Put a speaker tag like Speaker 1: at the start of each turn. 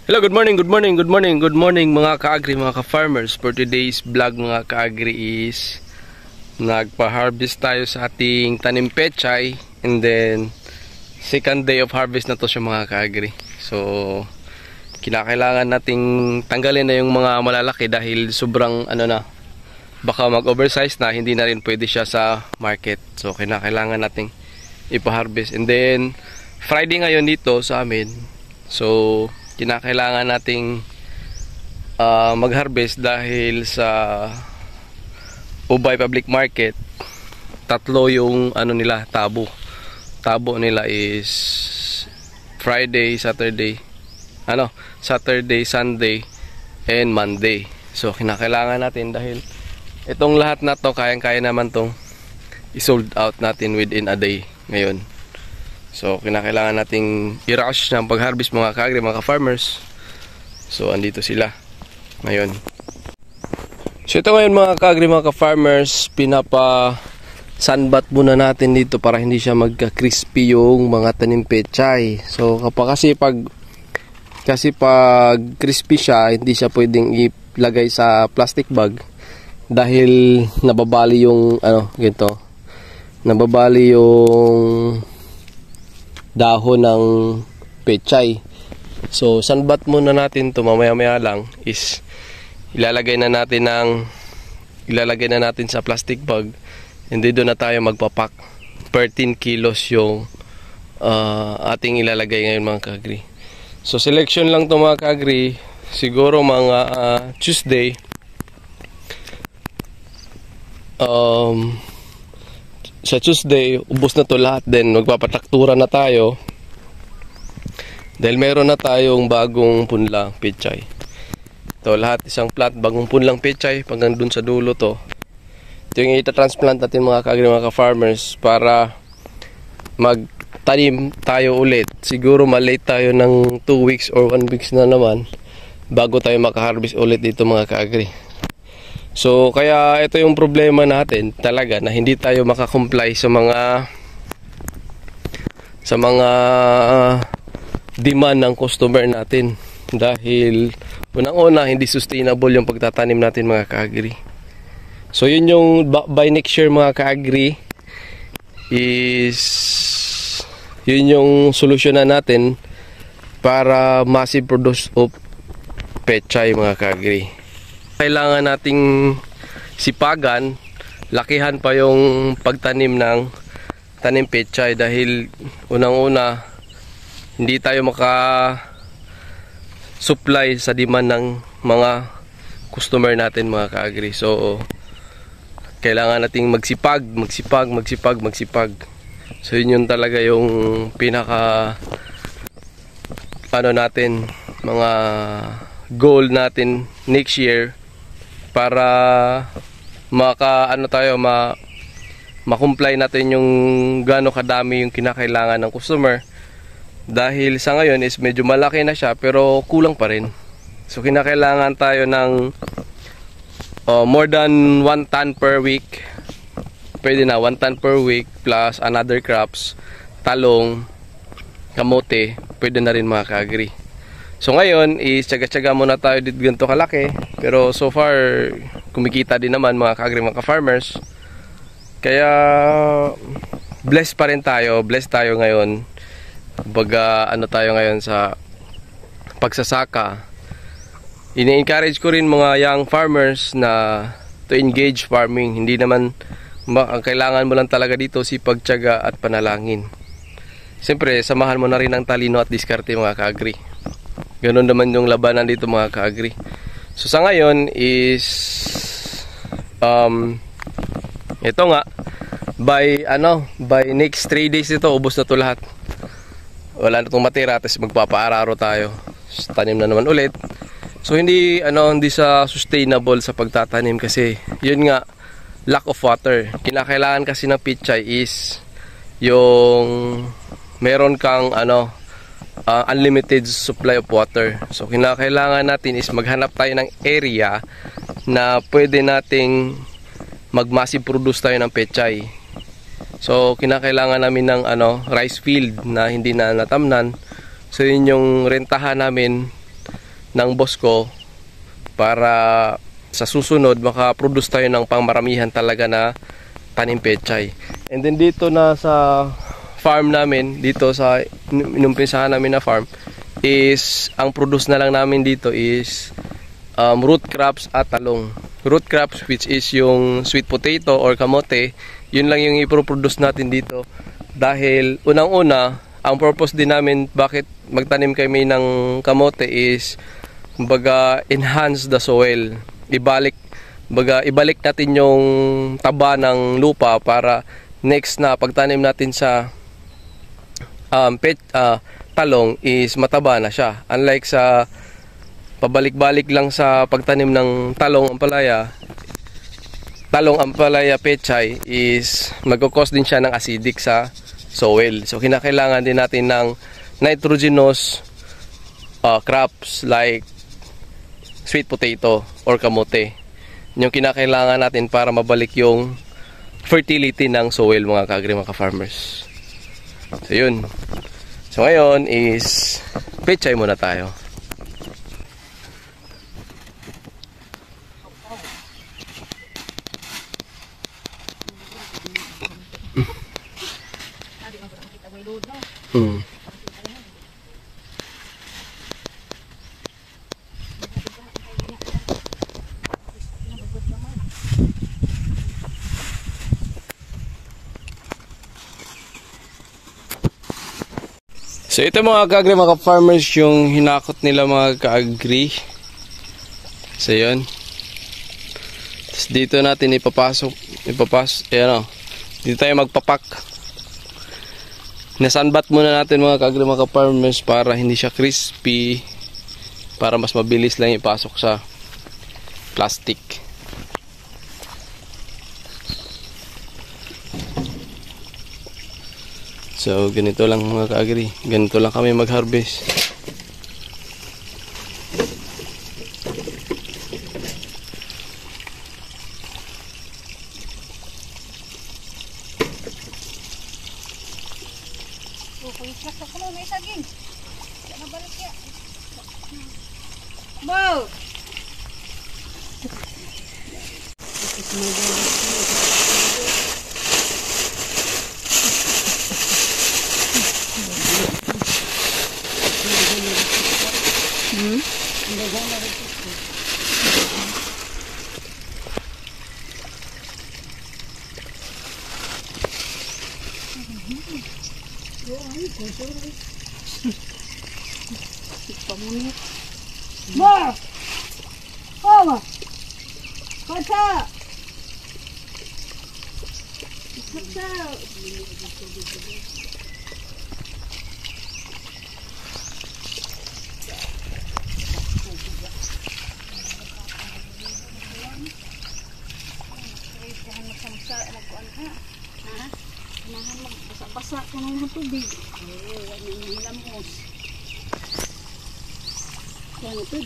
Speaker 1: Hello, good morning, good morning, good morning, good morning mga ka-agri, mga ka-farmers. For today's vlog mga ka-agri is nagpa-harvest tayo sa ating tanim pechay, and then second day of harvest na to siya mga ka-agri. So kinakailangan nating tanggalin na yung mga malalaki dahil sobrang baka mag-oversize na, hindi na rin pwede siya sa market. So kinakailangan nating ipa-harvest, and then Friday ngayon dito sa amin. So kinakailangan nating mag-harvest dahil sa Ubay Public Market, tatlo yung nila, tabo nila is Friday, Saturday, Sunday and Monday. So kinakailangan natin dahil itong lahat na to kayang-kaya naman tong i-sold out natin within a day ngayon. So kinakailangan nating i-rush ng pag-harvest mga ka-agri, mga ka-farmers. So andito sila ngayon. So ito ngayon mga ka-agri, mga ka-farmers, pinapa-sunbat muna natin dito para hindi siya magka-crispy yung mga tanim pechay. So kasi pag crispy siya, hindi siya pwedeng ilagay sa plastic bag dahil nababali yung ganito. Nababali yung dahon ng pechay. So sunbat muna natin to, mamaya-maya lang is ilalagay na natin sa plastic bag, and doon na tayo magpapak. 13 kilos yung ating ilalagay ngayon mga ka-agri. So selection lang to mga ka-agri, siguro mga Tuesday. Sa Tuesday, ubos na to lahat, then magpapataktura na tayo dahil meron na tayong bagong punlang pechay. Ito lahat, isang plat, bagong punlang pechay hanggang dun sa dulo to. Ito yung itatransplant natin mga ka-agri, mga ka-farmers, para magtanim tayo ulit. Siguro malate tayo ng 2 weeks or 1 weeks na naman bago tayo makaharvest ulit dito mga ka-agri. So kaya ito yung problema natin talaga, na hindi tayo makakomply sa mga demand ng customer natin dahil unang-una hindi sustainable yung pagtatanim natin mga ka-agri. So yun yung by next year mga ka-agri is yun yung solusyonan natin para massive produce of pechay mga ka-agri. Kailangan nating sipagan, lakihan pa yung pagtanim ng tanim pechay dahil unang-una hindi tayo maka-supply sa demand ng mga customer natin mga ka-agri. So kailangan nating magsipag. So yun talaga yung pinaka natin, mga goal natin next year, para ma-comply natin yung gaano kadami yung kinakailangan ng customer. Dahil sa ngayon is medyo malaki na siya pero kulang pa rin. So kinakailangan tayo ng more than 1 ton per week. Pwede na 1 ton per week plus another crops, talong, kamote, pwede na rin mga ka-agri. So ngayon is tsaga-tsaga muna tayo dito ganito kalaki, pero so far kumikita din naman mga ka-agri, mga ka-farmers. Kaya blessed pa rin tayo, blessed tayo ngayon. Baga tayo ngayon sa pagsasaka. Ini-encourage ko rin mga young farmers na to engage farming. Hindi naman ang kailangan mo lang talaga dito sipag, tiyaga at panalangin. Siyempre samahan mo na rin ang talino at diskarte mga ka-agri. Ganun naman yung labanan dito mga ka-agri. So sa ngayon is ito nga, by next 3 days ito, ubos na to lahat. Wala na itong matira, tapos magpapaararo tayo. Tanim na naman ulit. So hindi sa sustainable sa pagtatanim kasi yun nga, lack of water. Kinakailangan kasi ng pechay is yung meron kang unlimited supply of water. So kinakailangan natin is maghanap tayo ng area na pwede nating mag-massive produce tayo ng pechay. So kinakailangan namin ng rice field na hindi na natamnan So yun yung rentahan namin ng boss ko para sa susunod makaproduce tayo ng pangmaramihan talaga na tanim pechay. And then dito na sa farm namin, dito sa inumpisahan namin na farm, is ang produce na lang namin dito is root crops at talong. Root crops, which is yung sweet potato or kamote, yun lang yung iproproduce natin dito. Dahil unang-una, ang purpose din namin bakit magtanim kami ng kamote is kumbaga enhance the soil. Ibalik natin yung taba ng lupa para next na pagtanim natin sa talong is mataba na siya. Unlike sa pabalik-balik lang sa pagtanim ng talong ampalaya pechay is magkukos din siya ng acidic sa soil. So kinakailangan din natin ng nitrogenous crops like sweet potato or kamote. Yung kinakailangan natin para mabalik yung fertility ng soil, mga ka-agri, mga ka-farmers. So yun. So ngayon is pechay muna tayo. So ito mga ka-agri, mga farmers, yung hinakot nila mga ka-agri. So yun. Tapos dito natin ipapasok, ayan o. Dito tayo magpapak. Nasunbat muna natin mga ka-agri, mga farmers, para hindi siya crispy, para mas mabilis lang ipasok sa plastic. So ganito lang mga ka-agri, ganito lang kami mag-harvest.
Speaker 2: Ba! Koma! Kata! Kata! Basa ko ng tubig. Yan ang lamos. Yan ito.